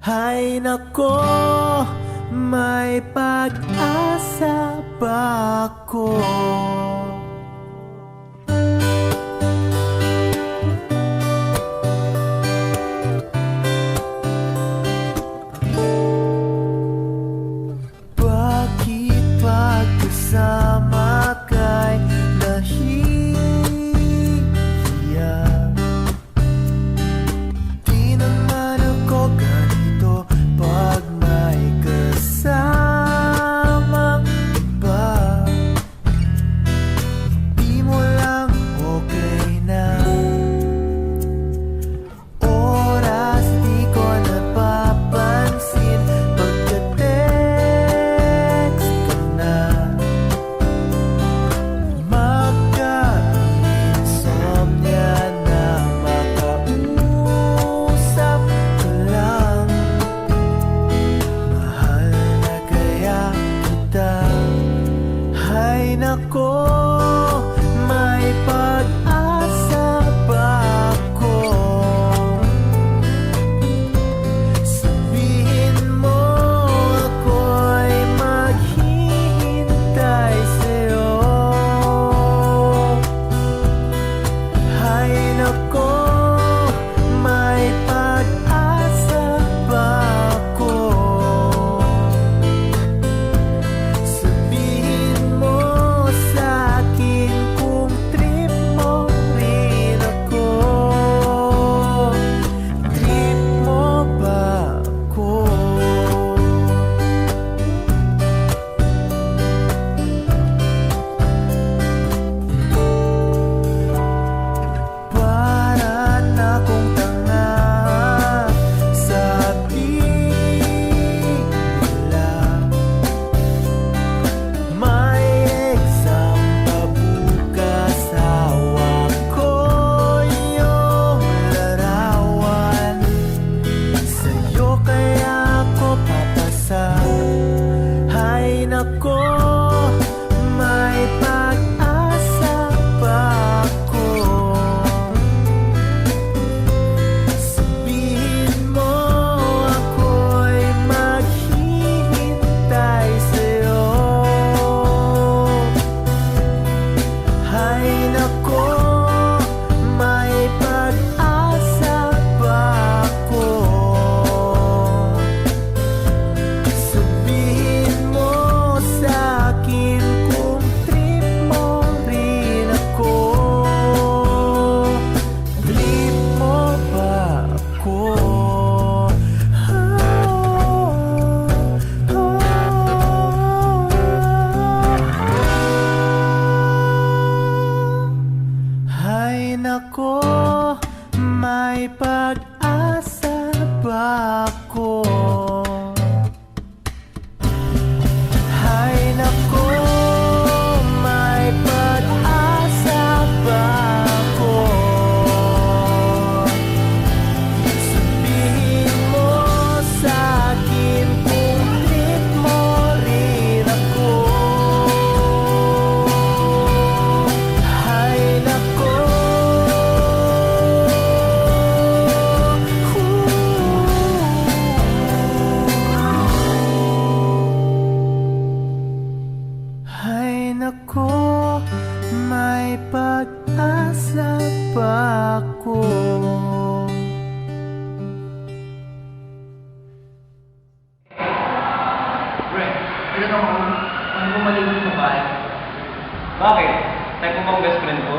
Hay nako, may pag-asa ba ako? Bakit pagkasama kay nahihiya? Di naman ako ganito pag may kasamang iba. Di mo lang okay na. Oras di ko napapansin pagka-text ka na. Magka-insomnia na makausap ka lang. Mahal na kaya kita. Hay nako, may pag-asa ba ako? Sabihin mo ako'y maghihintay sa'yo. Hay nako, may pag-asa ba ako? Sabihin mo sa'kin kung trip mo rin ako. Trip mo ba ako? Para na akong tanga sa bigla. May exam pa bukas, hawak ko iyong larawan. Sa'yo kaya ako papasa. Hay nako, may pag-asa ba ako? Sabihin mo ako'y maghihintay sa'yo. Hay nako, may pag-asa ba ako? Sabihin mo sa'kin kung trip mo rin ako. Trip mo ba ako? Hay nako, may pag-asa ba ako? Hay nako, may pag-asa ba ako? Sabihin mo sa'kin kung trip mo rin ako. Hay nako, hay nako, may pag-asa ba ako? Pre, pwede ka ano kung maliwan sa bahay? Bakit? Type mo bang best friend ko?